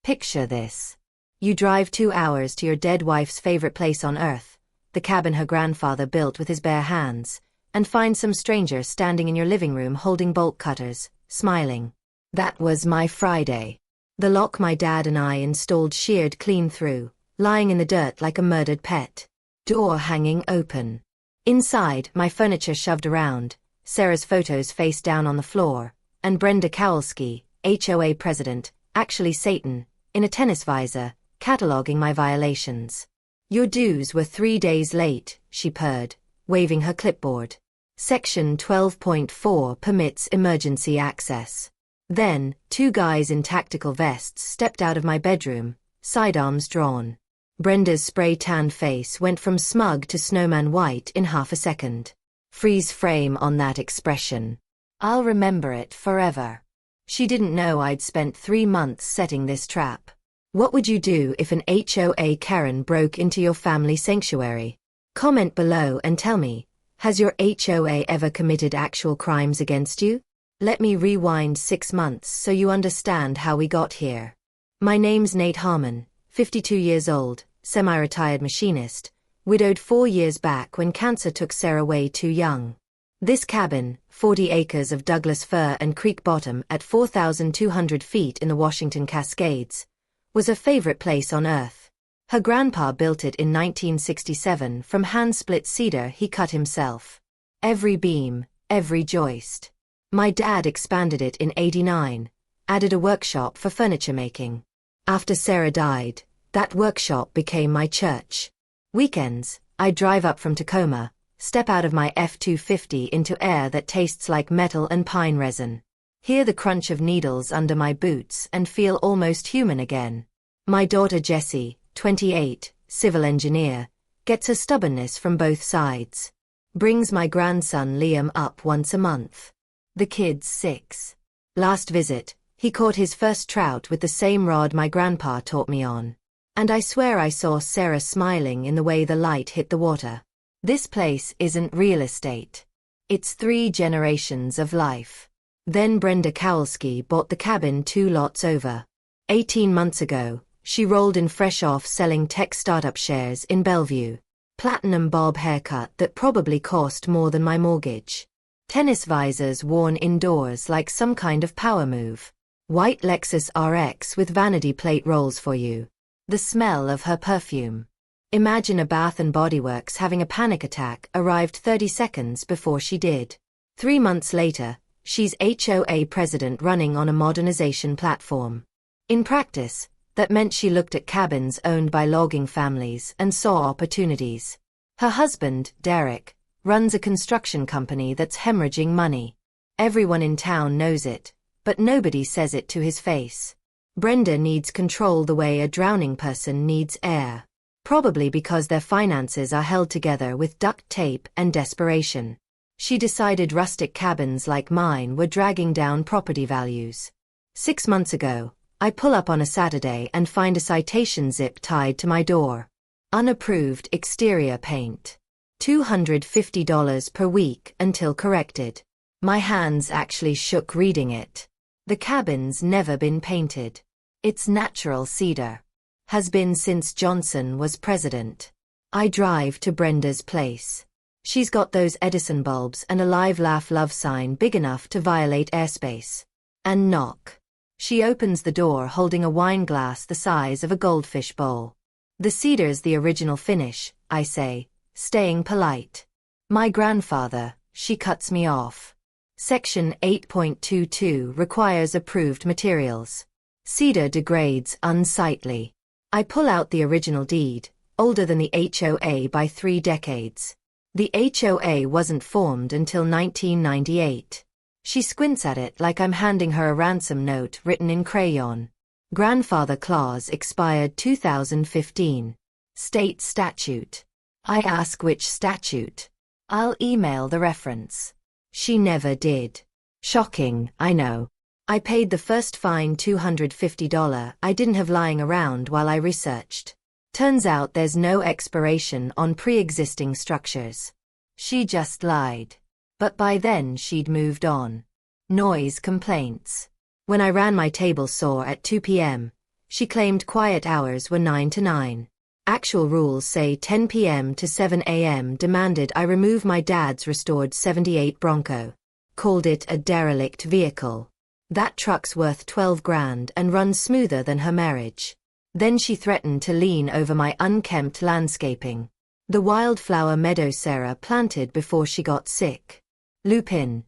Picture this. You drive 2 hours to your dead wife's favorite place on earth, the cabin her grandfather built with his bare hands, and find some stranger standing in your living room holding bolt cutters, smiling. That was my Friday. The lock my dad and I installed sheared clean through, lying in the dirt like a murdered pet. Door hanging open. Inside, my furniture shoved around, Sarah's photos face down on the floor, and Brenda Kowalski, HOA president, actually Satan, in a tennis visor, cataloging my violations. Your dues were 3 days late, she purred, waving her clipboard. Section 12.4 permits emergency access. Then, 2 guys in tactical vests stepped out of my bedroom, sidearms drawn. Brenda's spray-tanned face went from smug to snowman white in half a second. Freeze frame on that expression. I'll remember it forever. She didn't know I'd spent 3 months setting this trap. What would you do if an HOA Karen broke into your family sanctuary? Comment below and tell me, has your HOA ever committed actual crimes against you? Let me rewind 6 months so you understand how we got here. My name's Nate Harmon, 52 years old, semi-retired machinist, widowed 4 years back when cancer took Sarah way too young. This cabin, 40 acres of Douglas fir and creek bottom at 4,200 feet in the Washington Cascades, was a favorite place on earth. Her grandpa built it in 1967 from hand-split cedar he cut himself. Every beam, every joist. My dad expanded it in '89, added a workshop for furniture making. After Sarah died, that workshop became my church. Weekends, I'd drive up from Tacoma, step out of my F-250 into air that tastes like metal and pine resin. Hear the crunch of needles under my boots and feel almost human again. My daughter Jessie, 28, civil engineer, gets her stubbornness from both sides. Brings my grandson Liam up once a month. The kid's 6. Last visit, he caught his first trout with the same rod my grandpa taught me on. And I swear I saw Sarah smiling in the way the light hit the water. This place isn't real estate. It's 3 generations of life. Then Brenda Kowalski bought the cabin 2 lots over. 18 months ago, she rolled in fresh off selling tech startup shares in Bellevue. Platinum bob haircut that probably cost more than my mortgage. Tennis visors worn indoors like some kind of power move. White Lexus RX with vanity plate rolls for you. The smell of her perfume. Imagine a Bath and Body Works having a panic attack arrived 30 seconds before she did. 3 months later, she's HOA president running on a modernization platform. In practice, that meant she looked at cabins owned by logging families and saw opportunities. Her husband, Derek, runs a construction company that's hemorrhaging money. Everyone in town knows it, but nobody says it to his face. Brenda needs control the way a drowning person needs air. Probably because their finances are held together with duct tape and desperation. She decided rustic cabins like mine were dragging down property values. 6 months ago, I pull up on a Saturday and find a citation zip tied to my door. Unapproved exterior paint. $250 per week until corrected. My hands actually shook reading it. The cabin's never been painted. It's natural cedar. Has been since Johnson was president. I drive to Brenda's place. She's got those Edison bulbs and a live laugh love sign big enough to violate airspace. And knock. She opens the door holding a wine glass the size of a goldfish bowl. The cedar's the original finish, I say, staying polite. My grandfather, she cuts me off. Section 8.22 requires approved materials. Cedar degrades unsightly. I pull out the original deed, older than the HOA by 3 decades. The HOA wasn't formed until 1998. She squints at it like I'm handing her a ransom note written in crayon. Grandfather clause expired 2015. State statute. I ask which statute. I'll email the reference. She never did. Shocking, I know. I paid the first fine $250 I didn't have lying around while I researched. Turns out there's no expiration on pre-existing structures. She just lied. But by then she'd moved on. Noise complaints. When I ran my table saw at 2 p.m., She claimed quiet hours were 9 to 9. Actual rules say 10 p.m. to 7 a.m. Demanded I remove my dad's restored '78 Bronco. Called it a derelict vehicle. That truck's worth 12 grand and runs smoother than her marriage. Then she threatened to lean over my unkempt landscaping. The wildflower meadow Sarah planted before she got sick. Lupin.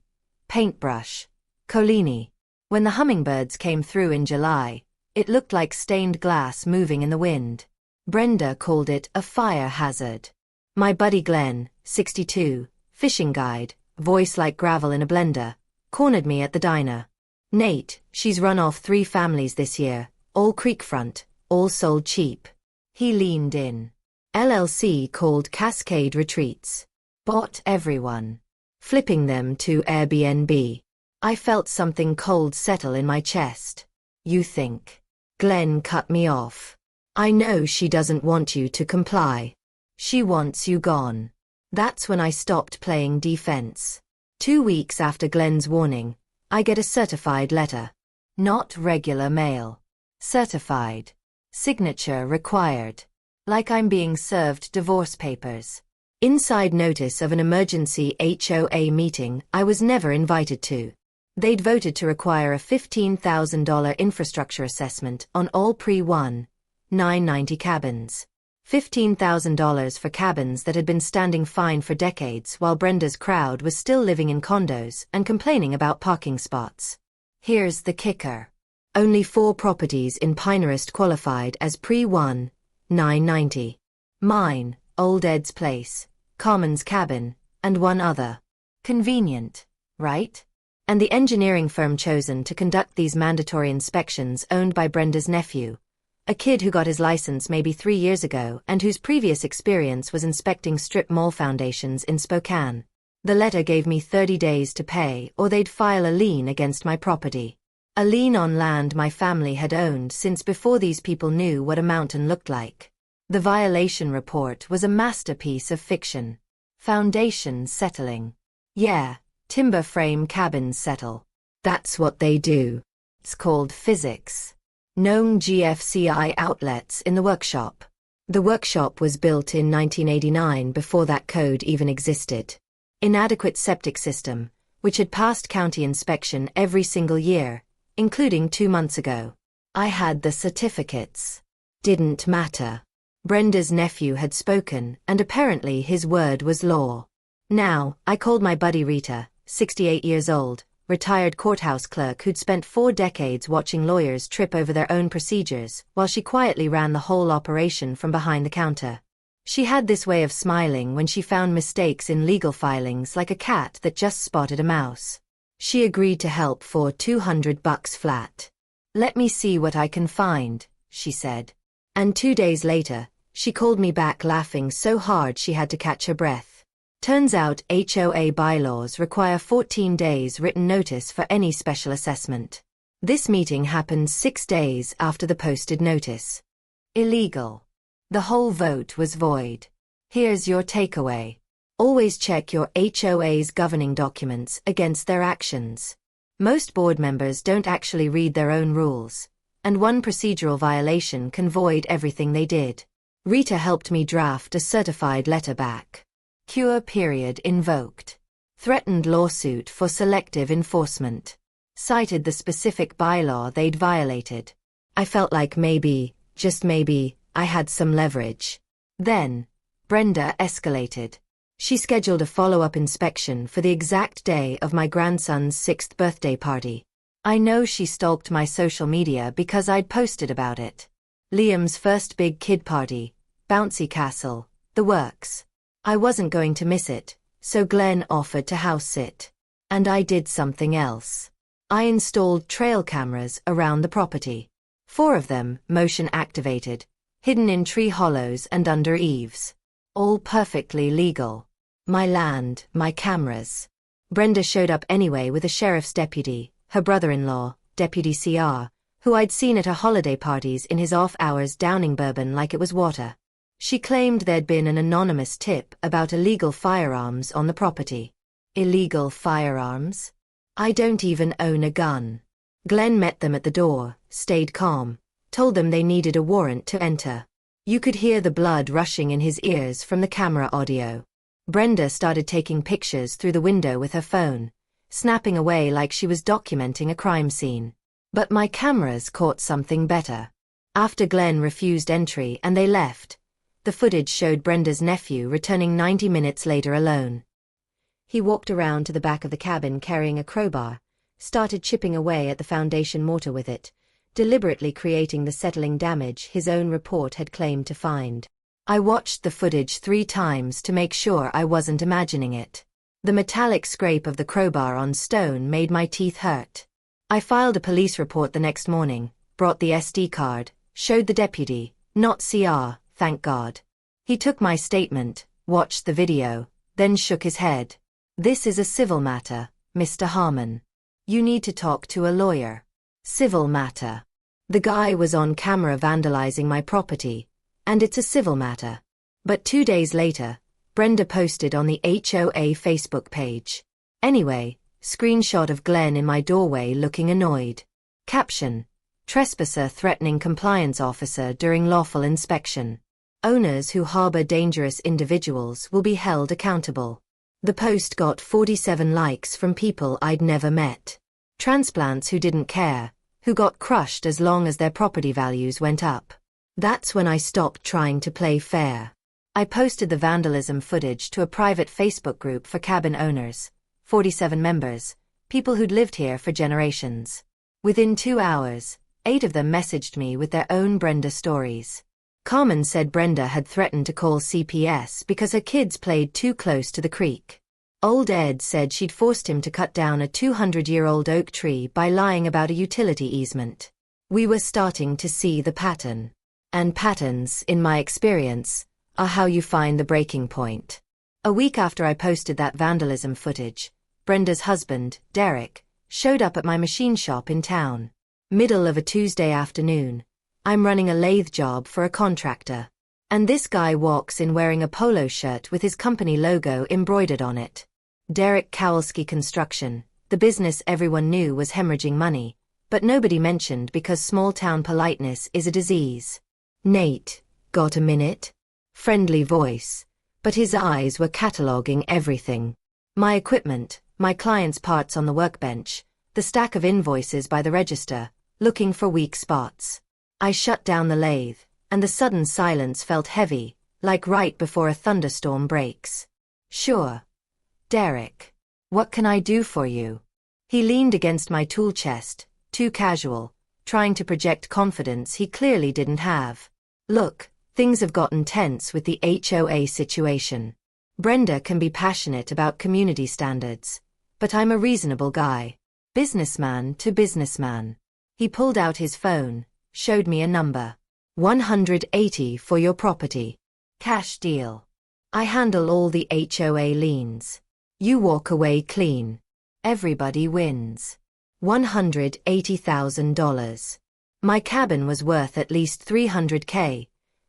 Paintbrush. Collini. When the hummingbirds came through in July, it looked like stained glass moving in the wind. Brenda called it a fire hazard. My buddy Glenn, 62, fishing guide, voice like gravel in a blender, cornered me at the diner. Nate, she's run off 3 families this year, all creekfront, all sold cheap. He leaned in. LLC called Cascade Retreats. Bought everyone. Flipping them to Airbnb. I felt something cold settle in my chest. You think? Glenn cut me off. I know she doesn't want you to comply. She wants you gone. That's when I stopped playing defense. 2 weeks after Glenn's warning, I get a certified letter. Not regular mail. Certified. Signature required. Like I'm being served divorce papers. Inside notice of an emergency HOA meeting I was never invited to. They'd voted to require a $15,000 infrastructure assessment on all pre-1, 990 cabins. $15,000 for cabins that had been standing fine for decades while Brenda's crowd was still living in condos and complaining about parking spots. Here's the kicker. Only 4 properties in Pinehurst qualified as pre-1, 990. Mine, Old Ed's Place, Carmen's Cabin, and 1 other. Convenient, right? And the engineering firm chosen to conduct these mandatory inspections owned by Brenda's nephew, a kid who got his license maybe 3 years ago and whose previous experience was inspecting strip mall foundations in Spokane. The letter gave me 30 days to pay or they'd file a lien against my property. A lien on land my family had owned since before these people knew what a mountain looked like. The violation report was a masterpiece of fiction. Foundation settling. Yeah, timber frame cabins settle. That's what they do. It's called physics. Known GFCI outlets in the workshop. The workshop was built in 1989 before that code even existed. Inadequate septic system, which had passed county inspection every single year, including 2 months ago. I had the certificates. Didn't matter. Brenda's nephew had spoken, and apparently his word was law. Now, I called my buddy Rita, 68 years old, retired courthouse clerk who'd spent 4 decades watching lawyers trip over their own procedures, while she quietly ran the whole operation from behind the counter. She had this way of smiling when she found mistakes in legal filings like a cat that just spotted a mouse. She agreed to help for $200 flat. Let me see what I can find, she said. And 2 days later, she called me back laughing so hard she had to catch her breath. Turns out HOA bylaws require 14 days written notice for any special assessment. This meeting happened 6 days after the posted notice. Illegal. The whole vote was void. Here's your takeaway. Always check your HOA's governing documents against their actions. Most board members don't actually read their own rules, and one procedural violation can void everything they did. Rita helped me draft a certified letter back. Cure period invoked. Threatened lawsuit for selective enforcement. Cited the specific bylaw they'd violated. I felt like maybe, just maybe, I had some leverage. Then, Brenda escalated. She scheduled a follow-up inspection for the exact day of my grandson's 6th birthday party. I know she stalked my social media because I'd posted about it. Liam's first big kid party, bouncy castle, the works. I wasn't going to miss it, so Glenn offered to house sit. And I did something else. I installed trail cameras around the property. 4 of them, motion activated, hidden in tree hollows and under eaves. All perfectly legal. My land, my cameras. Brenda showed up anyway with a sheriff's deputy, her brother-in-law, Deputy CR, who I'd seen at her holiday parties in his off hours downing bourbon like it was water. She claimed there'd been an anonymous tip about illegal firearms on the property. Illegal firearms? I don't even own a gun. Glenn met them at the door, stayed calm, Told them they needed a warrant to enter. You could hear the blood rushing in his ears from the camera audio. Brenda started taking pictures through the window with her phone, snapping away like she was documenting a crime scene. But my cameras caught something better. After Glenn refused entry and they left, the footage showed Brenda's nephew returning 90 minutes later alone. He walked around to the back of the cabin carrying a crowbar, started chipping away at the foundation mortar with it, deliberately creating the settling damage his own report had claimed to find. I watched the footage 3 times to make sure I wasn't imagining it. The metallic scrape of the crowbar on stone made my teeth hurt. I filed a police report the next morning, brought the SD card, showed the deputy, not CR, thank God. He took my statement, watched the video, then shook his head. This is a civil matter, Mr. Harmon. You need to talk to a lawyer. Civil matter. The guy was on camera vandalizing my property, and it's a civil matter. But 2 days later, Brenda posted on the HOA Facebook page. Anyway, screenshot of Glenn in my doorway looking annoyed. Caption: trespasser threatening compliance officer during lawful inspection. Owners who harbor dangerous individuals will be held accountable. The post got 47 likes from people I'd never met. Transplants who didn't care, who got crushed as long as their property values went up. That's when I stopped trying to play fair. I posted the vandalism footage to a private Facebook group for cabin owners, 47 members, people who'd lived here for generations. Within 2 hours, 8 of them messaged me with their own Brenda stories. Carmen said Brenda had threatened to call CPS because her kids played too close to the creek. Old Ed said she'd forced him to cut down a 200-year-old oak tree by lying about a utility easement. We were starting to see the pattern. And patterns, in my experience, are how you find the breaking point. A week after I posted that vandalism footage, Brenda's husband, Derek, showed up at my machine shop in town. Middle of a Tuesday afternoon. I'm running a lathe job for a contractor. And this guy walks in wearing a polo shirt with his company logo embroidered on it. Derek Kowalski Construction, the business everyone knew was hemorrhaging money, but nobody mentioned because small-town politeness is a disease. Nate, got a minute? Friendly voice, but his eyes were cataloging everything. My equipment, my client's parts on the workbench, the stack of invoices by the register, looking for weak spots. I shut down the lathe, and the sudden silence felt heavy, like right before a thunderstorm breaks. Sure. Derek. What can I do for you? He leaned against my tool chest, too casual, trying to project confidence he clearly didn't have. Look, things have gotten tense with the HOA situation. Brenda can be passionate about community standards, but I'm a reasonable guy. Businessman to businessman. He pulled out his phone, showed me a number. 180 for your property. Cash deal. I handle all the HOA liens. You walk away clean. Everybody wins. $180,000. My cabin was worth at least $300K,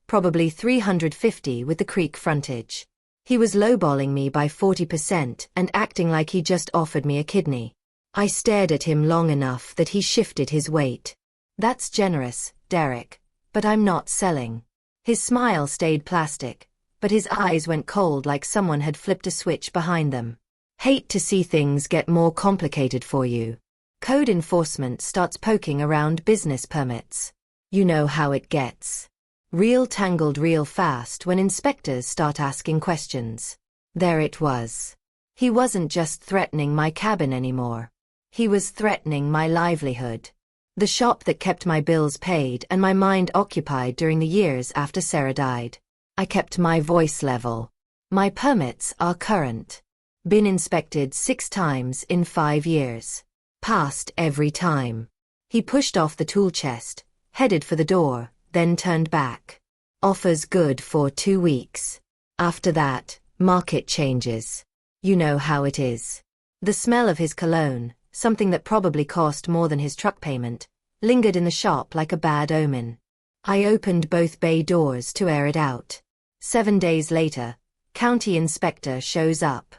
probably $350 with the creek frontage. He was lowballing me by 40% and acting like he just offered me a kidney. I stared at him long enough that he shifted his weight. That's generous, Derek, but I'm not selling. His smile stayed plastic, but his eyes went cold like someone had flipped a switch behind them. Hate to see things get more complicated for you. Code enforcement starts poking around business permits. You know how it gets. Real tangled real fast when inspectors start asking questions. There it was. He wasn't just threatening my cabin anymore. He was threatening my livelihood. The shop that kept my bills paid and my mind occupied during the years after Sarah died. I kept my voice level. My permits are current. Been inspected 6 times in 5 years. Passed every time. He pushed off the tool chest, headed for the door, then turned back. Offers good for 2 weeks. After that, market changes. You know how it is. The smell of his cologne, something that probably cost more than his truck payment, lingered in the shop like a bad omen. I opened both bay doors to air it out. 7 days later, county inspector shows up.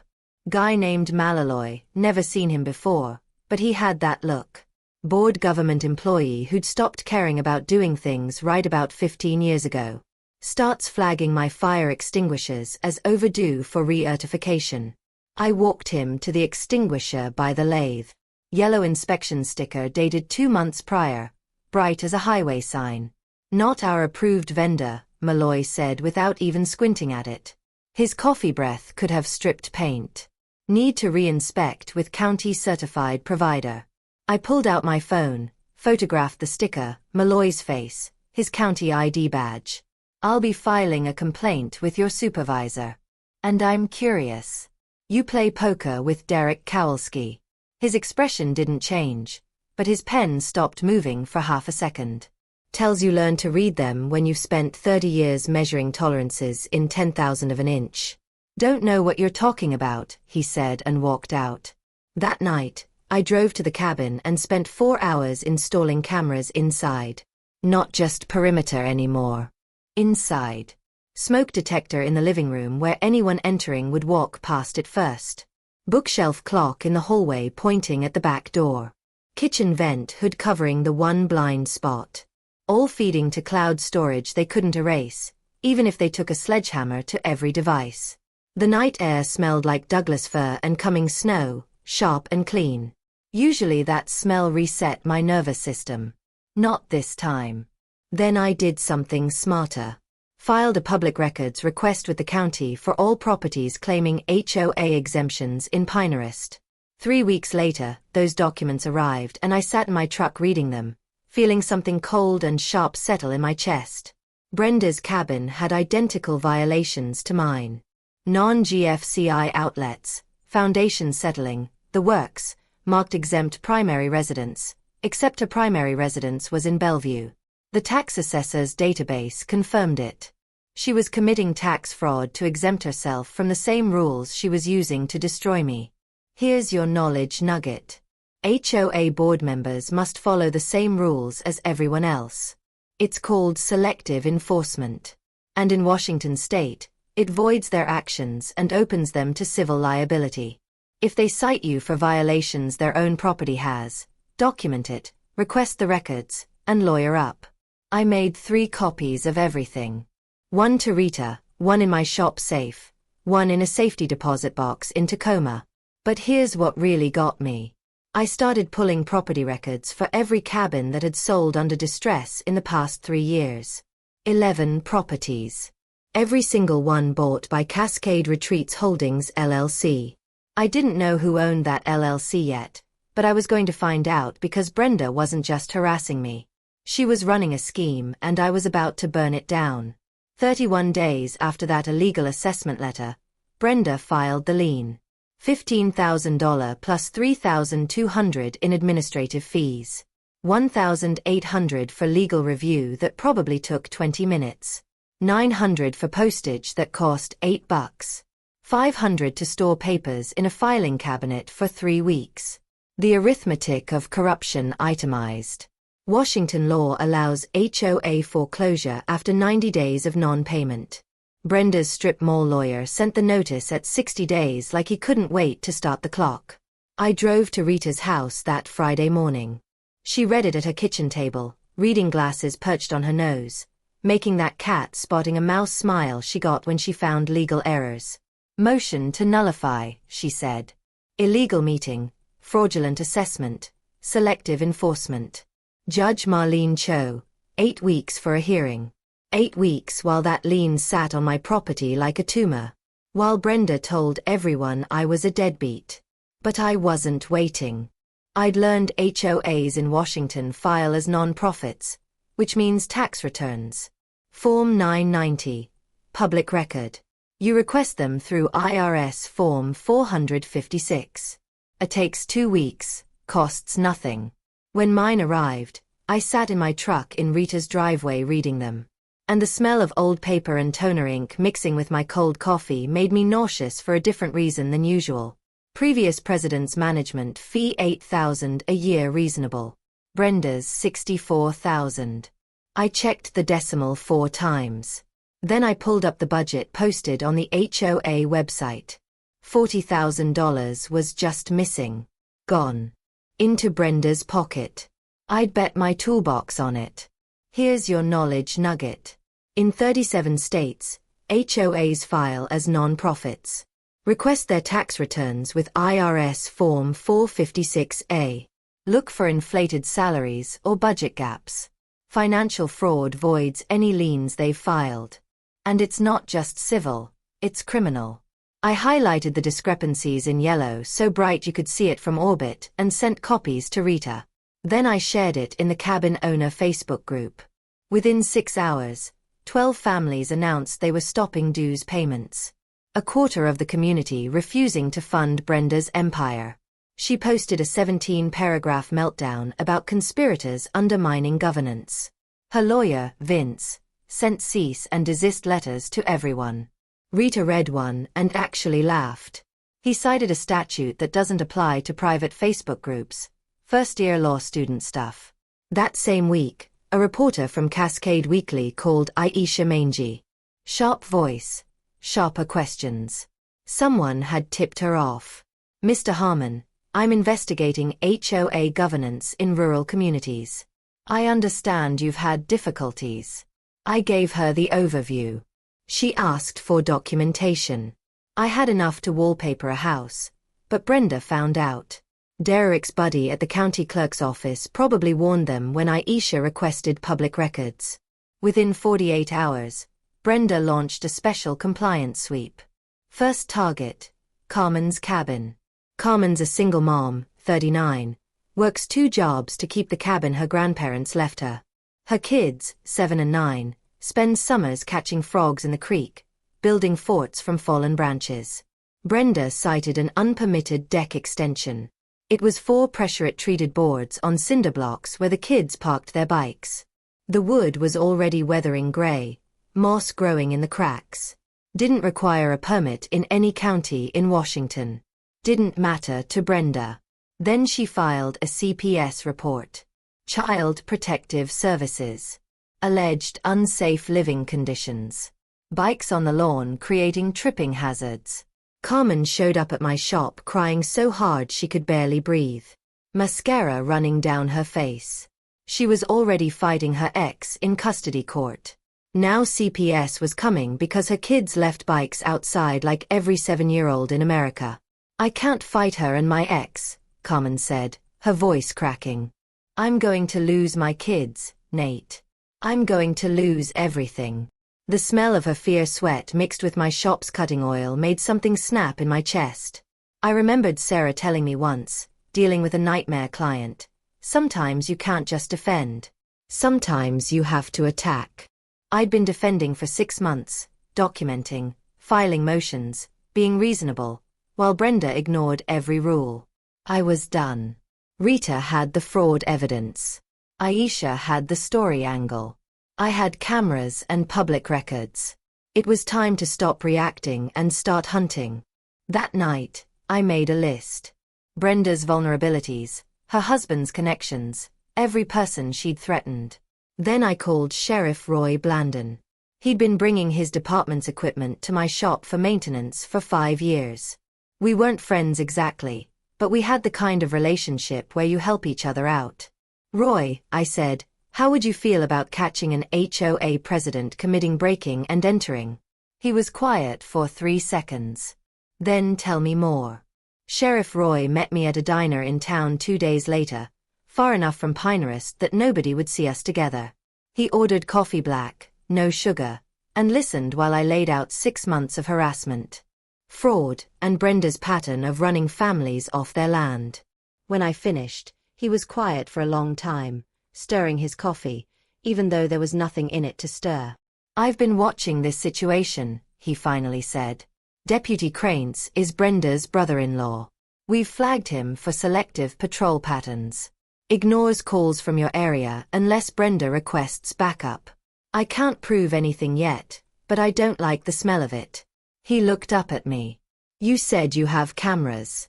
Guy named Malaloy, never seen him before, but he had that look. Bored government employee who'd stopped caring about doing things right about 15 years ago. Starts flagging my fire extinguishers as overdue for re-certification. I walked him to the extinguisher by the lathe. Yellow inspection sticker dated 2 months prior, bright as a highway sign. Not our approved vendor, Malloy said without even squinting at it. His coffee breath could have stripped paint. Need to re-inspect with county certified provider. I pulled out my phone, photographed the sticker, Malloy's face, his county ID badge. I'll be filing a complaint with your supervisor. And I'm curious. You play poker with Derek Kowalski. His expression didn't change, but his pen stopped moving for half a second. Tells you learn to read them when you've spent 30 years measuring tolerances in 10,000 of an inch. Don't know what you're talking about, he said and walked out. That night, I drove to the cabin and spent 4 hours installing cameras inside. Not just perimeter anymore. Inside. Smoke detector in the living room where anyone entering would walk past it first. Bookshelf clock in the hallway pointing at the back door. Kitchen vent hood covering the one blind spot. All feeding to cloud storage they couldn't erase, even if they took a sledgehammer to every device. The night air smelled like Douglas fir and coming snow, sharp and clean. Usually that smell reset my nervous system. Not this time. Then I did something smarter. Filed a public records request with the county for all properties claiming HOA exemptions in Pinehurst. 3 weeks later, those documents arrived and I sat in my truck reading them, feeling something cold and sharp settle in my chest. Brenda's cabin had identical violations to mine. Non-GFCI outlets, foundation settling, the works, marked exempt primary residence, except her primary residence was in Bellevue. The tax assessor's database confirmed it. She was committing tax fraud to exempt herself from the same rules she was using to destroy me. Here's your knowledge nugget. HOA board members must follow the same rules as everyone else. It's called selective enforcement. And in Washington state, it voids their actions and opens them to civil liability. If they cite you for violations their own property has, document it, request the records, and lawyer up. I made 3 copies of everything. 1 to Rita, 1 in my shop safe, 1 in a safety deposit box in Tacoma. But here's what really got me. I started pulling property records for every cabin that had sold under distress in the past 3 years. 11 properties. Every single one bought by Cascade Retreats Holdings LLC. I didn't know who owned that LLC yet, but I was going to find out because Brenda wasn't just harassing me. She was running a scheme and I was about to burn it down. 31 days after that illegal assessment letter, Brenda filed the lien. $15,000 plus $3,200 in administrative fees. $1,800 for legal review that probably took 20 minutes. $900 for postage that cost $8. $500 to store papers in a filing cabinet for 3 weeks. The arithmetic of corruption itemized. Washington law allows HOA foreclosure after 90 days of non-payment. Brenda's strip mall lawyer sent the notice at 60 days like he couldn't wait to start the clock. I drove to Rita's house that Friday morning. She read it at her kitchen table, reading glasses perched on her nose, making that cat spotting a mouse smile she got when she found legal errors. Motion to nullify, she said. Illegal meeting, fraudulent assessment, selective enforcement. Judge Marlene Cho, 8 weeks for a hearing. 8 weeks while that lien sat on my property like a tumor. While Brenda told everyone I was a deadbeat. But I wasn't waiting. I'd learned HOAs in Washington file as non-profits, which means tax returns. Form 990. Public record. You request them through IRS Form 456. It takes 2 weeks, costs nothing. When mine arrived, I sat in my truck in Rita's driveway reading them. And the smell of old paper and toner ink mixing with my cold coffee made me nauseous for a different reason than usual. Previous president's management fee $8,000 a year reasonable. Brenda's $64,000. I checked the decimal 4 times. Then I pulled up the budget posted on the HOA website. $40,000 was just missing. Gone. Into Brenda's pocket. I'd bet my toolbox on it. Here's your knowledge nugget. In 37 states, HOAs file as non-profits. Request their tax returns with IRS Form 456A. Look for inflated salaries or budget gaps. Financial fraud voids any liens they've filed. And it's not just civil, it's criminal. I highlighted the discrepancies in yellow so bright you could see it from orbit and sent copies to Rita. Then I shared it in the cabin owner Facebook group. Within 6 hours, 12 families announced they were stopping dues payments. A quarter of the community refusing to fund Brenda's empire. She posted a 17-paragraph meltdown about conspirators undermining governance. Her lawyer, Vince, sent cease and desist letters to everyone. Rita read one and actually laughed. He cited a statute that doesn't apply to private Facebook groups, first-year law student stuff. That same week, a reporter from Cascade Weekly called Aisha mangy. Sharp voice, sharper questions. Someone had tipped her off. Mr. Harmon, I'm investigating HOA governance in rural communities. I understand you've had difficulties. I gave her the overview. She asked for documentation. I had enough to wallpaper a house, but Brenda found out. Derek's buddy at the county clerk's office probably warned them when Aisha requested public records. Within 48 hours, Brenda launched a special compliance sweep. First target, Carmen's cabin. Carmen's a single mom, 39, works 2 jobs to keep the cabin her grandparents left her. Her kids, 7 and 9, spend summers catching frogs in the creek, building forts from fallen branches. Brenda cited an unpermitted deck extension. It was 4 pressure-treated boards on cinder blocks where the kids parked their bikes. The wood was already weathering gray, moss growing in the cracks. Didn't require a permit in any county in Washington. Didn't matter to Brenda. Then she filed a CPS report. Child Protective Services. Alleged unsafe living conditions. Bikes on the lawn creating tripping hazards. Carmen showed up at my shop crying so hard she could barely breathe. Mascara running down her face. She was already fighting her ex in custody court. Now CPS was coming because her kids left bikes outside like every 7-year-old in America. I can't fight her and my ex, Carmen said, her voice cracking. I'm going to lose my kids, Nate. I'm going to lose everything. The smell of her fierce sweat mixed with my shop's cutting oil made something snap in my chest. I remembered Sarah telling me once, dealing with a nightmare client, sometimes you can't just defend. Sometimes you have to attack. I'd been defending for 6 months, documenting, filing motions, being reasonable, while Brenda ignored every rule. I was done. Rita had the fraud evidence. Aisha had the story angle. I had cameras and public records. It was time to stop reacting and start hunting. That night, I made a list. Brenda's vulnerabilities, her husband's connections, every person she'd threatened. Then I called Sheriff Roy Blandon. He'd been bringing his department's equipment to my shop for maintenance for 5 years. We weren't friends exactly, but we had the kind of relationship where you help each other out. Roy, I said, how would you feel about catching an HOA president committing breaking and entering? He was quiet for 3 seconds. Then tell me more. Sheriff Roy met me at a diner in town 2 days later, far enough from Pinehurst that nobody would see us together. He ordered coffee black, no sugar, and listened while I laid out 6 months of harassment, fraud, and Brenda's pattern of running families off their land. When I finished, he was quiet for a long time, stirring his coffee, even though there was nothing in it to stir. I've been watching this situation, he finally said. Deputy Krantz is Brenda's brother-in-law. We've flagged him for selective patrol patterns. Ignores calls from your area unless Brenda requests backup. I can't prove anything yet, but I don't like the smell of it. He looked up at me. You said you have cameras.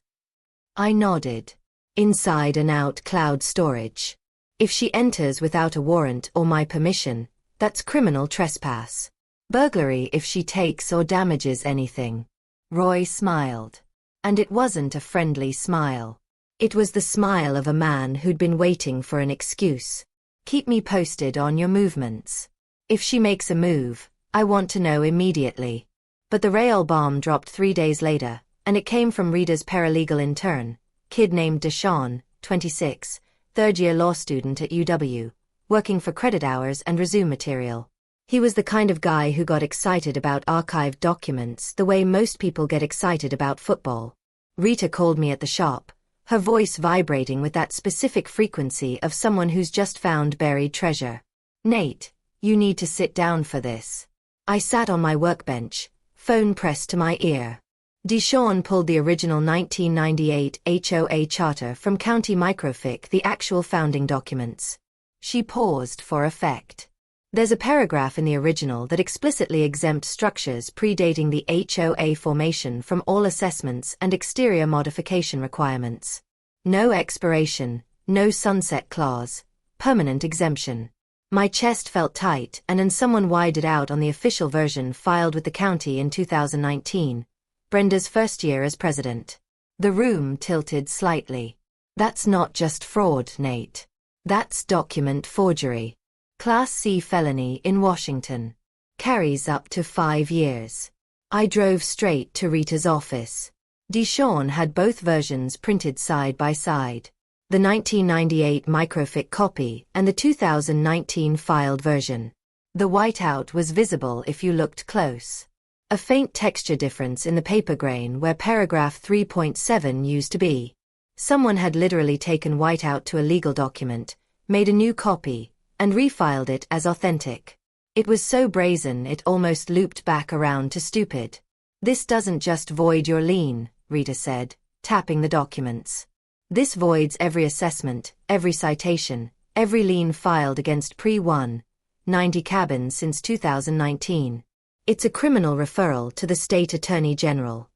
I nodded. Inside and out cloud storage. If she enters without a warrant or my permission, that's criminal trespass. Burglary if she takes or damages anything. Roy smiled. And it wasn't a friendly smile. It was the smile of a man who'd been waiting for an excuse. Keep me posted on your movements. If she makes a move, I want to know immediately. But the rail bomb dropped 3 days later, and it came from Rita's paralegal intern, kid named Deshawn, 26, third-year law student at UW, working for credit hours and resume material. He was the kind of guy who got excited about archived documents the way most people get excited about football. Rita called me at the shop, her voice vibrating with that specific frequency of someone who's just found buried treasure. Nate, you need to sit down for this. I sat on my workbench, phone pressed to my ear. Deshawn pulled the original 1998 HOA charter from County Microfic, the actual founding documents. She paused for effect. There's a paragraph in the original that explicitly exempts structures predating the HOA formation from all assessments and exterior modification requirements. No expiration, no sunset clause, permanent exemption. My chest felt tight, and then someone widened it out on the official version filed with the county in 2019, Brenda's first year as president. The room tilted slightly. That's not just fraud, Nate. That's document forgery. Class C felony in Washington. Carries up to 5 years. I drove straight to Rita's office. Deshawn had both versions printed side by side. The 1998 Microfic copy and the 2019 filed version. The whiteout was visible if you looked close. A faint texture difference in the paper grain where paragraph 3.7 used to be. Someone had literally taken whiteout to a legal document, made a new copy, and refiled it as authentic. It was so brazen it almost looped back around to stupid. This doesn't just void your lien, Rita said, tapping the documents. This voids every assessment, every citation, every lien filed against pre-190 cabins since 2019. It's a criminal referral to the state attorney general.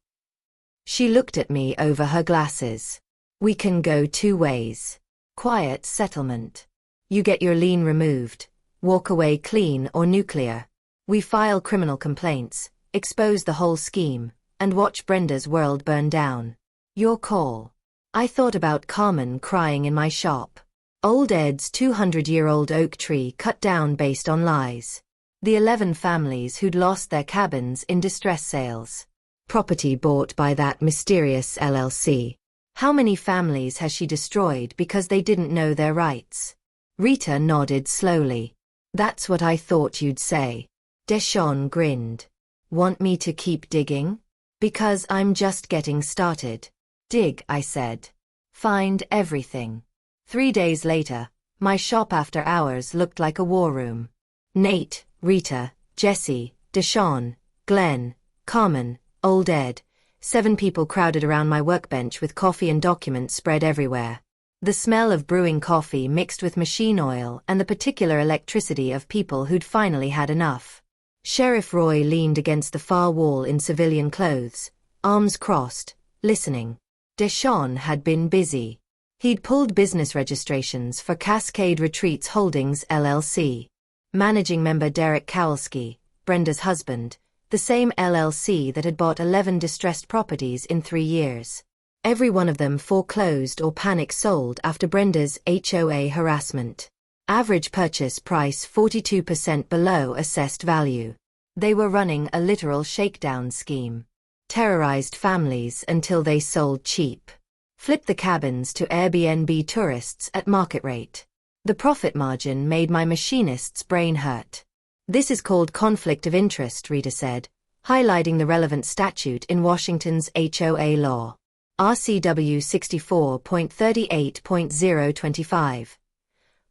She looked at me over her glasses. We can go 2 ways. Quiet settlement. You get your lien removed, walk away clean or nuclear. We file criminal complaints, expose the whole scheme, and watch Brenda's world burn down. Your call. I thought about Carmen crying in my shop. Old Ed's 200-year-old oak tree cut down based on lies. The 11 families who'd lost their cabins in distress sales. Property bought by that mysterious LLC. How many families has she destroyed because they didn't know their rights? Rita nodded slowly. That's what I thought you'd say. Deshawn grinned. Want me to keep digging? Because I'm just getting started. Dig, I said. Find everything. 3 days later, my shop after hours looked like a war room. Nate, Rita, Jesse, Deshawn, Glenn, Carmen, Old Ed, 7 people crowded around my workbench with coffee and documents spread everywhere. The smell of brewing coffee mixed with machine oil and the particular electricity of people who'd finally had enough. Sheriff Roy leaned against the far wall in civilian clothes, arms crossed, listening. Deshawn had been busy. He'd pulled business registrations for Cascade Retreats Holdings LLC. Managing member Derek Kowalski, Brenda's husband, the same LLC that had bought 11 distressed properties in 3 years. Every one of them foreclosed or panic sold after Brenda's HOA harassment. Average purchase price 42% below assessed value. They were running a literal shakedown scheme. Terrorized families until they sold cheap. Flipped the cabins to Airbnb tourists at market rate. The profit margin made my machinist's brain hurt. This is called conflict of interest, Rita said, highlighting the relevant statute in Washington's HOA law. RCW 64.38.025.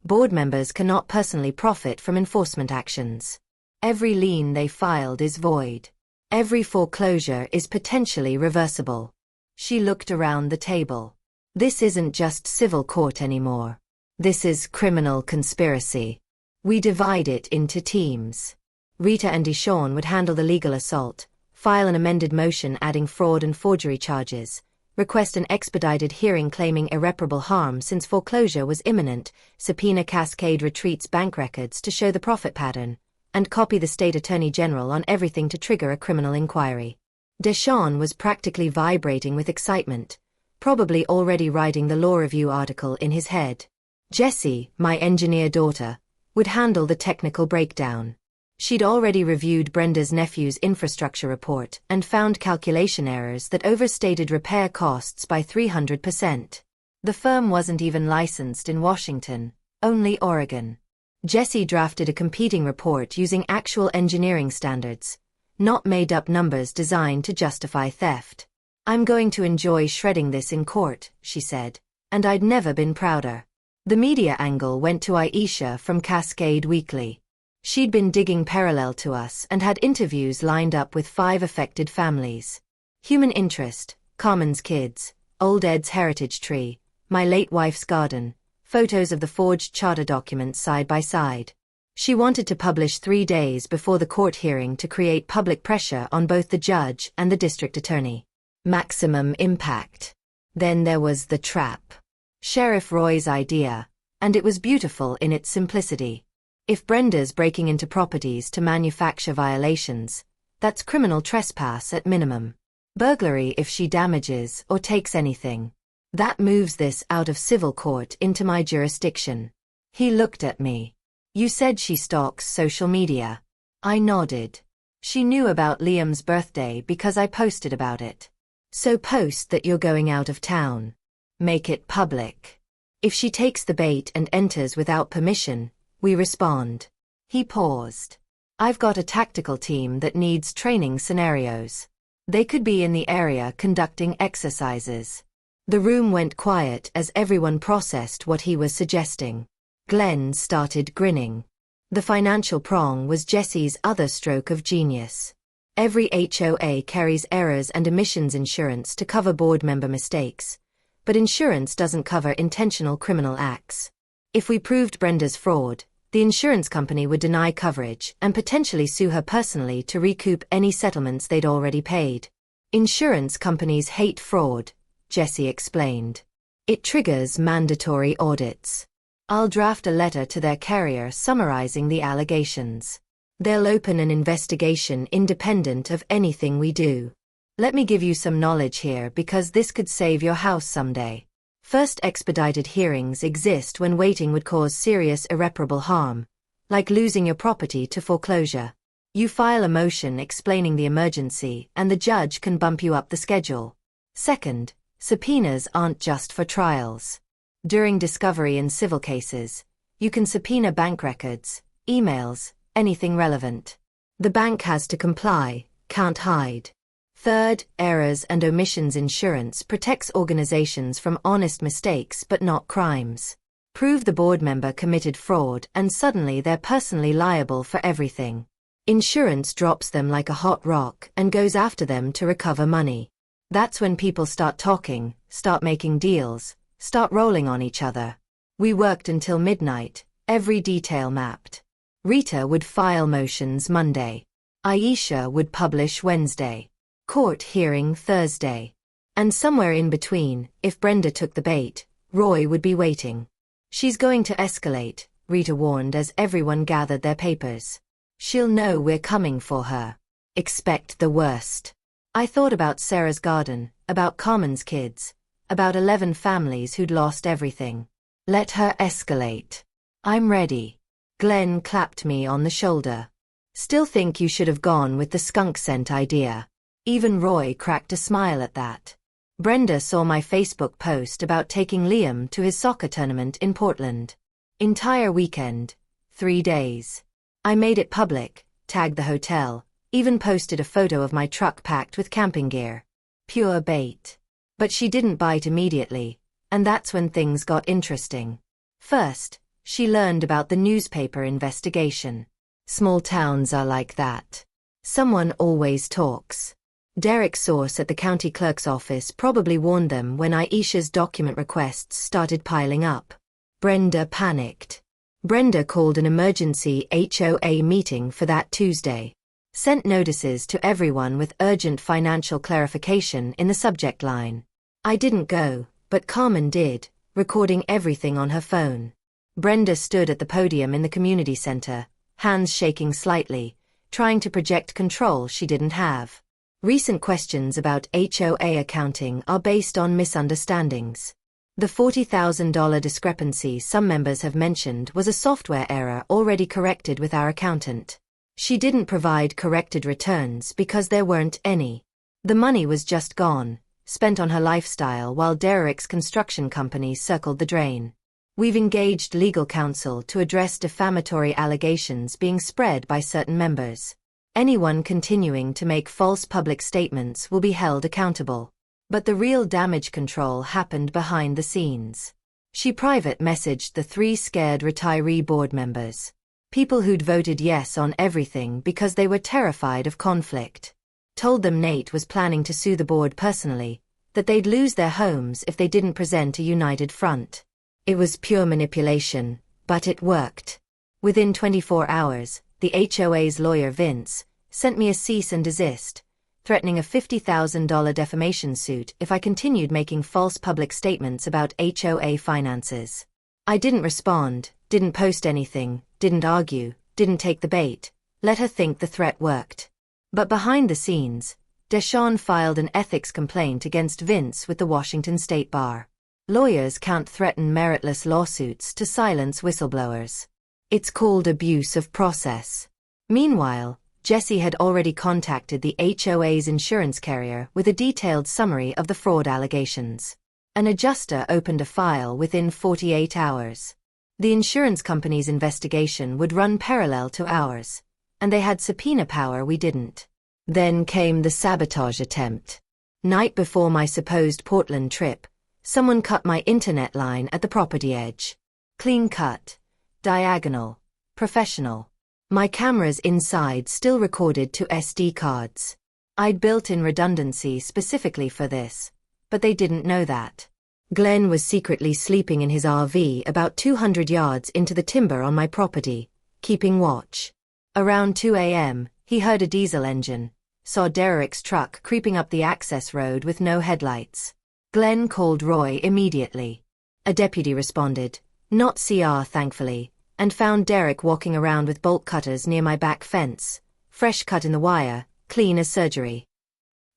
Board members cannot personally profit from enforcement actions. Every lien they filed is void. Every foreclosure is potentially reversible. She looked around the table. This isn't just civil court anymore. This is criminal conspiracy. We divide it into teams. Rita and Deshawn would handle the legal assault, file an amended motion adding fraud and forgery charges, request an expedited hearing claiming irreparable harm since foreclosure was imminent, subpoena Cascade Retreats bank records to show the profit pattern, and copy the state attorney general on everything to trigger a criminal inquiry. Deshawn was practically vibrating with excitement, probably already writing the law review article in his head. Jessie, my engineer daughter, would handle the technical breakdown. She'd already reviewed Brenda's nephew's infrastructure report and found calculation errors that overstated repair costs by 300%. The firm wasn't even licensed in Washington, only Oregon. Jessie drafted a competing report using actual engineering standards, not made-up numbers designed to justify theft. "I'm going to enjoy shredding this in court," she said, and I'd never been prouder. The media angle went to Aisha from Cascade Weekly. She'd been digging parallel to us and had interviews lined up with 5 affected families. Human interest, Carmen's kids, old Ed's heritage tree, my late wife's garden, photos of the forged charter documents side by side. She wanted to publish 3 days before the court hearing to create public pressure on both the judge and the district attorney. Maximum impact. Then there was the trap. Sheriff Roy's idea, and it was beautiful in its simplicity. If Brenda's breaking into properties to manufacture violations, that's criminal trespass at minimum. Burglary if she damages or takes anything. That moves this out of civil court into my jurisdiction. He looked at me. "You said she stalks social media." I nodded. She knew about Liam's birthday because I posted about it. "So post that you're going out of town. Make it public. If she takes the bait and enters without permission, we respond." He paused. "I've got a tactical team that needs training scenarios. They could be in the area conducting exercises." The room went quiet as everyone processed what he was suggesting. Glenn started grinning. The financial prong was Jessie's other stroke of genius. Every HOA carries errors and emissions insurance to cover board member mistakes, but insurance doesn't cover intentional criminal acts. If we proved Brenda's fraud, the insurance company would deny coverage and potentially sue her personally to recoup any settlements they'd already paid. Insurance companies hate fraud, Jessie explained. It triggers mandatory audits. I'll draft a letter to their carrier summarizing the allegations. They'll open an investigation independent of anything we do. Let me give you some knowledge here because this could save your house someday. First, expedited hearings exist when waiting would cause serious irreparable harm, like losing your property to foreclosure. You file a motion explaining the emergency and the judge can bump you up the schedule. Second, subpoenas aren't just for trials. During discovery in civil cases, you can subpoena bank records, emails, anything relevant. The bank has to comply, can't hide. Third, errors and omissions insurance protects organizations from honest mistakes but not crimes. Prove the board member committed fraud and suddenly they're personally liable for everything. Insurance drops them like a hot rock and goes after them to recover money. That's when people start talking, start making deals, start rolling on each other. We worked until midnight, every detail mapped. Rita would file motions Monday. Aisha would publish Wednesday. Court hearing Thursday. And somewhere in between, if Brenda took the bait, Roy would be waiting. "She's going to escalate," Rita warned as everyone gathered their papers. "She'll know we're coming for her. Expect the worst." I thought about Sarah's garden, about Carmen's kids, about 11 families who'd lost everything. Let her escalate. I'm ready. Glenn clapped me on the shoulder. "Still think you should have gone with the skunk scent idea." Even Roy cracked a smile at that. Brenda saw my Facebook post about taking Liam to his soccer tournament in Portland. Entire weekend. 3 days. I made it public, tagged the hotel, even posted a photo of my truck packed with camping gear. Pure bait. But she didn't bite immediately, and that's when things got interesting. First, she learned about the newspaper investigation. Small towns are like that. Someone always talks. Derek's source at the county clerk's office probably warned them when Aisha's document requests started piling up. Brenda panicked. Brenda called an emergency HOA meeting for that Tuesday. Sent notices to everyone with urgent financial clarification in the subject line. I didn't go, but Carmen did, recording everything on her phone. Brenda stood at the podium in the community center, hands shaking slightly, trying to project control she didn't have. Recent questions about HOA accounting are based on misunderstandings. The $40,000 discrepancy some members have mentioned was a software error already corrected with our accountant. She didn't provide corrected returns because there weren't any. The money was just gone, spent on her lifestyle while Derek's construction company circled the drain. We've engaged legal counsel to address defamatory allegations being spread by certain members. Anyone continuing to make false public statements will be held accountable. But the real damage control happened behind the scenes. She private messaged the 3 scared retiree board members. People who'd voted yes on everything because they were terrified of conflict. Told them Nate was planning to sue the board personally, that they'd lose their homes if they didn't present a united front. It was pure manipulation, but it worked. Within 24 hours, the HOA's lawyer Vince sent me a cease and desist, threatening a $50,000 defamation suit if I continued making false public statements about HOA finances. I didn't respond, didn't post anything, didn't argue, didn't take the bait, let her think the threat worked. But behind the scenes, Deshawn filed an ethics complaint against Vince with the Washington State Bar. Lawyers can't threaten meritless lawsuits to silence whistleblowers. It's called abuse of process. Meanwhile, Jesse had already contacted the HOA's insurance carrier with a detailed summary of the fraud allegations. An adjuster opened a file within 48 hours. The insurance company's investigation would run parallel to ours, and they had subpoena power we didn't. Then came the sabotage attempt. Night before my supposed Portland trip, someone cut my internet line at the property edge. Clean cut. Diagonal. Professional. My cameras inside still recorded to SD cards. I'd built in redundancy specifically for this, but they didn't know that. Glenn was secretly sleeping in his RV about 200 yards into the timber on my property, keeping watch. Around 2 a.m., he heard a diesel engine, saw Derek's truck creeping up the access road with no headlights. Glenn called Roy immediately. A deputy responded, not CR thankfully, and found Derek walking around with bolt cutters near my back fence, fresh cut in the wire, clean as surgery.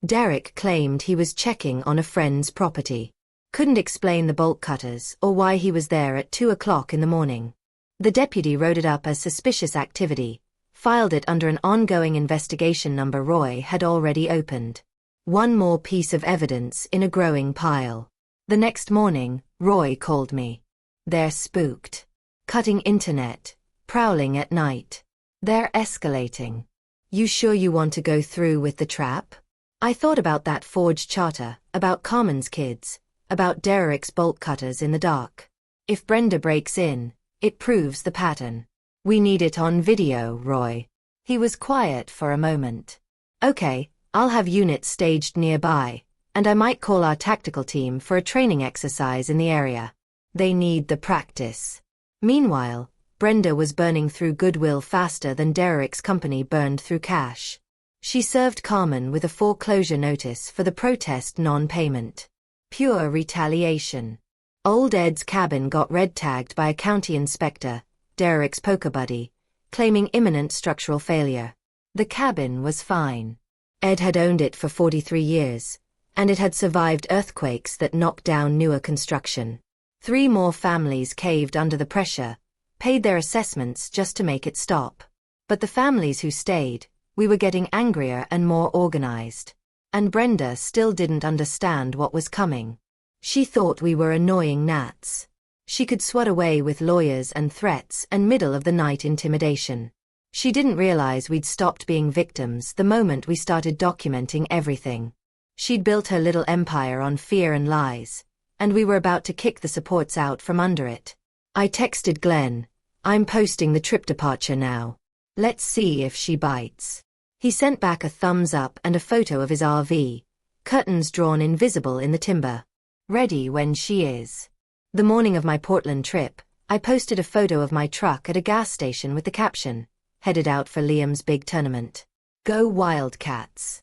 Derek claimed he was checking on a friend's property. Couldn't explain the bolt cutters or why he was there at 2 o'clock in the morning. The deputy wrote it up as suspicious activity, filed it under an ongoing investigation number Roy had already opened. One more piece of evidence in a growing pile. The next morning, Roy called me. They're spooked. Cutting internet, prowling at night. They're escalating. You sure you want to go through with the trap? I thought about that forged charter, about Carmen's kids, about Derek's bolt cutters in the dark. If Brenda breaks in, it proves the pattern. We need it on video, Roy. He was quiet for a moment. Okay, I'll have units staged nearby, and I might call our tactical team for a training exercise in the area. They need the practice. Meanwhile, Brenda was burning through goodwill faster than Derek's company burned through cash. She served Carmen with a foreclosure notice for the protest non-payment. Pure retaliation. Old Ed's cabin got red-tagged by a county inspector, Derek's poker buddy, claiming imminent structural failure. The cabin was fine. Ed had owned it for 43 years, and it had survived earthquakes that knocked down newer construction. 3 more families caved under the pressure, paid their assessments just to make it stop. But the families who stayed, we were getting angrier and more organized. And Brenda still didn't understand what was coming. She thought we were annoying gnats. She could swat away with lawyers and threats and middle-of-the-night intimidation. She didn't realize we'd stopped being victims the moment we started documenting everything. She'd built her little empire on fear and lies, and we were about to kick the supports out from under it. I texted Glenn, I'm posting the trip departure now. Let's see if she bites. He sent back a thumbs up and a photo of his RV, curtains drawn invisible in the timber. Ready when she is. The morning of my Portland trip, I posted a photo of my truck at a gas station with the caption, headed out for Liam's big tournament. Go Wildcats.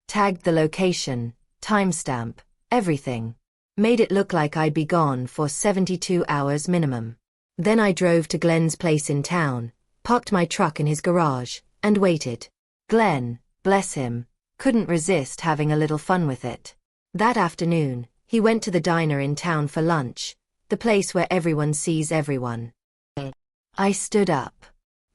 Tagged the location, timestamp, everything. Made it look like I'd be gone for 72 hours minimum. Then I drove to Glenn's place in town, parked my truck in his garage, and waited. Glenn, bless him, Couldn't resist having a little fun with it. That afternoon, he went to the diner in town for lunch, the place where everyone sees everyone. I stood up.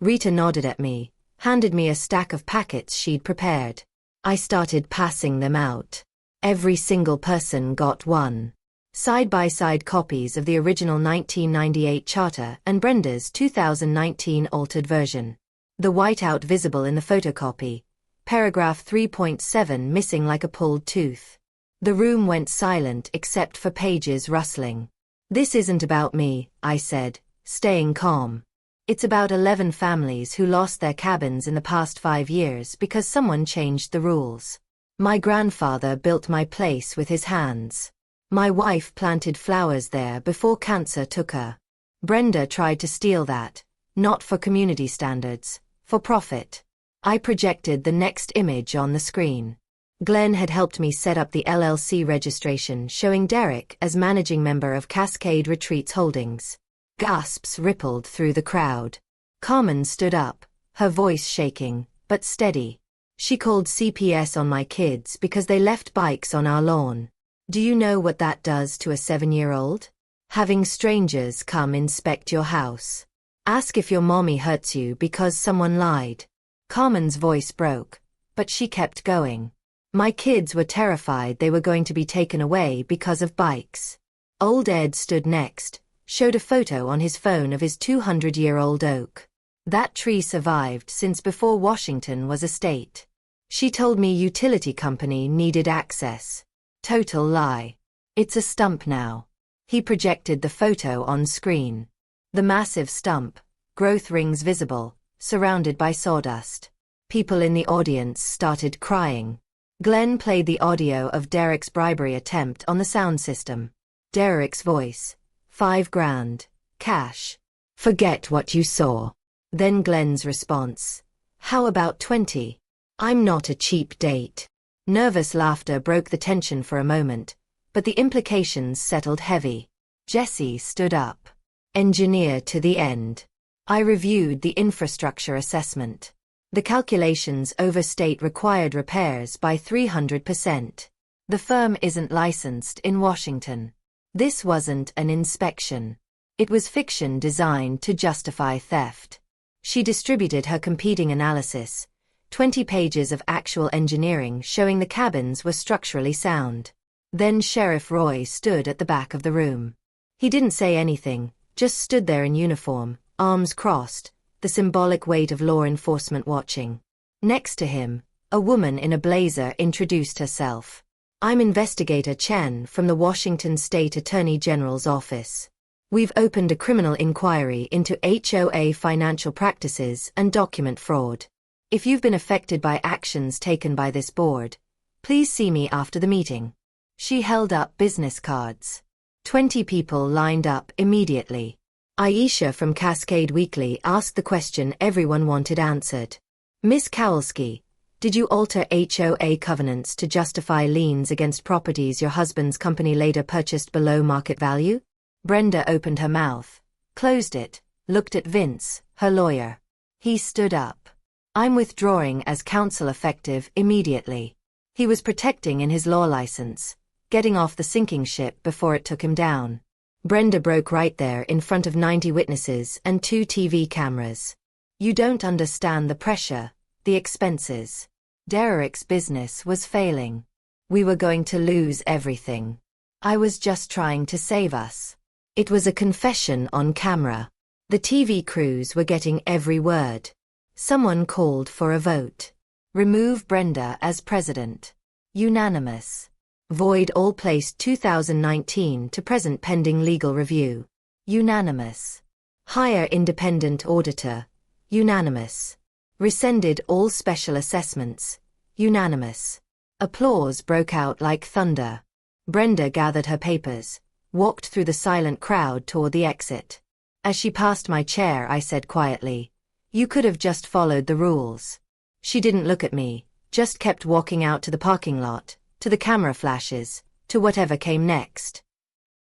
Rita nodded at me, handed me a stack of packets she'd prepared. I started passing them out. Every single person got one. Side-by-side copies of the original 1998 charter and Brenda's 2019 altered version. The whiteout visible in the photocopy. Paragraph 3.7 missing like a pulled tooth. The room went silent except for pages rustling. This isn't about me, I said, staying calm. It's about 11 families who lost their cabins in the past 5 years because someone changed the rules. My grandfather built my place with his hands. My wife planted flowers there before cancer took her. Brenda tried to steal that, not for community standards, for profit. I projected the next image on the screen. Glenn had helped me set up the LLC registration showing Derek as managing member of Cascade Retreats Holdings. Gasps rippled through the crowd. Carmen stood up, her voice shaking, but steady. She called CPS on my kids because they left bikes on our lawn. Do you know what that does to a 7-year-old? Having strangers come inspect your house. Ask if your mommy hurts you because someone lied. Carmen's voice broke, but she kept going. My kids were terrified they were going to be taken away because of bikes. Old Ed stood next, showed a photo on his phone of his 200-year-old oak. That tree survived since before Washington was a state. She told me utility company needed access. Total lie. It's a stump now. He projected the photo on screen. The massive stump, growth rings visible, surrounded by sawdust. People in the audience started crying. Glenn played the audio of Derek's bribery attempt on the sound system. Derek's voice. 5 grand. Cash. Forget what you saw. Then Glenn's response. How about 20? I'm not a cheap date. Nervous laughter broke the tension for a moment, but the implications settled heavy. Jesse stood up. Engineer to the end. I reviewed the infrastructure assessment. The calculations overstate required repairs by 300%. The firm isn't licensed in Washington. This wasn't an inspection. It was fiction designed to justify theft. She distributed her competing analysis, 20 pages of actual engineering showing the cabins were structurally sound. Then Sheriff Roy stood at the back of the room. He didn't say anything, just stood there in uniform, arms crossed, the symbolic weight of law enforcement watching. Next to him, a woman in a blazer introduced herself. I'm Investigator Chen from the Washington State Attorney General's office. We've opened a criminal inquiry into HOA financial practices and document fraud. If you've been affected by actions taken by this board, please see me after the meeting. She held up business cards. 20 people lined up immediately. Aisha from Cascade Weekly asked the question everyone wanted answered. Miss Kowalski, did you alter HOA covenants to justify liens against properties your husband's company later purchased below market value? Brenda opened her mouth, closed it, looked at Vince, her lawyer. He stood up. I'm withdrawing as counsel effective immediately. He was protecting in his law license, getting off the sinking ship before it took him down. Brenda broke right there in front of 90 witnesses and 2 TV cameras. You don't understand the pressure, the expenses. Derek's business was failing. We were going to lose everything. I was just trying to save us. It was a confession on camera. The TV crews were getting every word. Someone called for a vote. Remove Brenda as president. Unanimous. Void all placed 2019 to present pending legal review. Unanimous. Hire independent auditor. Unanimous. Rescinded all special assessments. Unanimous. Applause broke out like thunder. Brenda gathered her papers, walked through the silent crowd toward the exit. As she passed my chair, I said quietly, "You could have just followed the rules." She didn't look at me, just kept walking out to the parking lot, to the camera flashes, to whatever came next.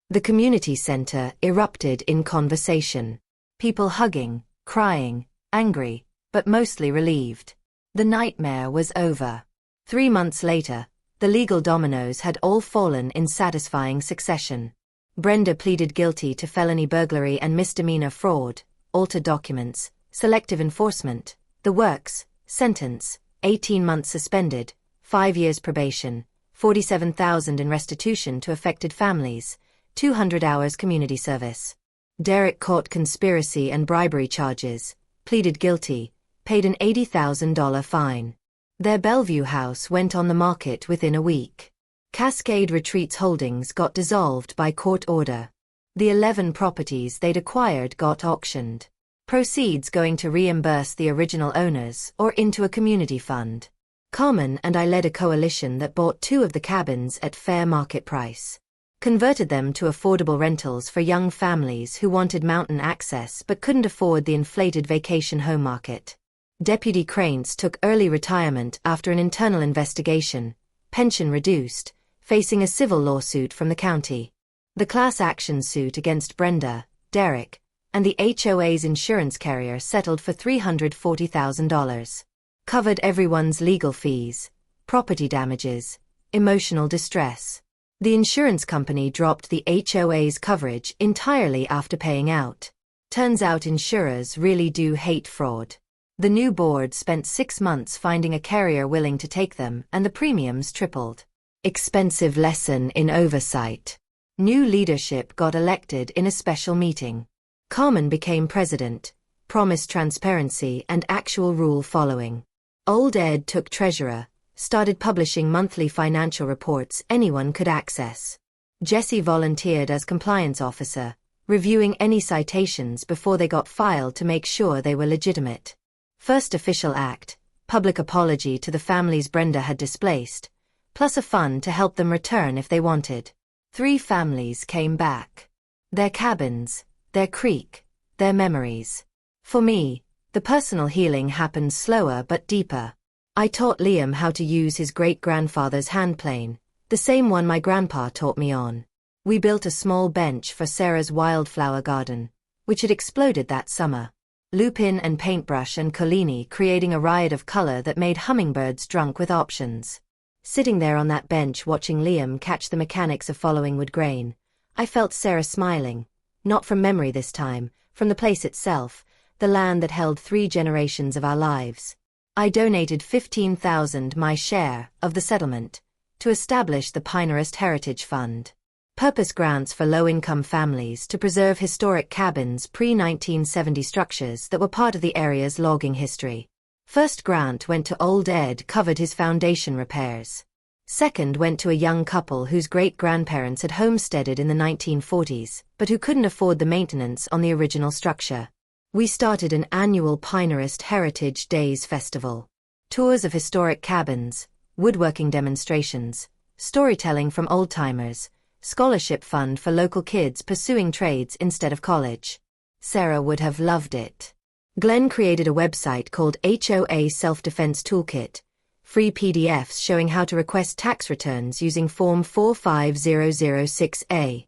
The community center erupted in conversation. People hugging, crying, angry, but mostly relieved. The nightmare was over. 3 months later, the legal dominoes had all fallen in satisfying succession. Brenda pleaded guilty to felony burglary and misdemeanor fraud, altered documents, selective enforcement, the works, sentence, 18 months suspended, 5 years probation, $47,000 in restitution to affected families, 200 hours community service. Derek caught conspiracy and bribery charges, pleaded guilty, paid an $80,000 fine. Their Bellevue house went on the market within a week. Cascade Retreats Holdings got dissolved by court order. The 11 properties they'd acquired got auctioned. Proceeds going to reimburse the original owners or into a community fund. Carmen and I led a coalition that bought 2 of the cabins at fair market price. Converted them to affordable rentals for young families who wanted mountain access but couldn't afford the inflated vacation home market. Deputy Cranes took early retirement after an internal investigation, pension reduced, facing a civil lawsuit from the county. The class action suit against Brenda, Derek, and the HOA's insurance carrier settled for $340,000. Covered everyone's legal fees, property damages, emotional distress. The insurance company dropped the HOA's coverage entirely after paying out. Turns out insurers really do hate fraud. The new board spent 6 months finding a carrier willing to take them, and the premiums tripled. Expensive lesson in oversight. New leadership got elected in a special meeting. Carmen became president, promised transparency and actual rule following. Old Ed took treasurer, started publishing monthly financial reports anyone could access. Jesse volunteered as compliance officer, reviewing any citations before they got filed to make sure they were legitimate. First official act, public apology to the families Brenda had displaced, plus a fund to help them return if they wanted. 3 families came back. Their cabins, their creek, their memories. For me, the personal healing happened slower but deeper. I taught Liam how to use his great-grandfather's handplane, the same one my grandpa taught me on. We built a small bench for Sarah's wildflower garden, which had exploded that summer. Lupin and paintbrush and Collini creating a riot of color that made hummingbirds drunk with options. Sitting there on that bench watching Liam catch the mechanics of following wood grain, I felt Sarah smiling, not from memory this time, from the place itself, the land that held 3 generations of our lives. I donated $15,000, my share, of the settlement, to establish the Pinehurst Heritage Fund. Purpose grants for low-income families to preserve historic cabins pre-1970 structures that were part of the area's logging history. First grant went to Old Ed, covered his foundation repairs. Second went to a young couple whose great-grandparents had homesteaded in the 1940s, but who couldn't afford the maintenance on the original structure. We started an annual Pinehurst Heritage Days festival. Tours of historic cabins, woodworking demonstrations, storytelling from old-timers, scholarship fund for local kids pursuing trades instead of college. Sarah would have loved it. Glenn created a website called HOA Self-Defense Toolkit, free PDFs showing how to request tax returns using Form 45006A.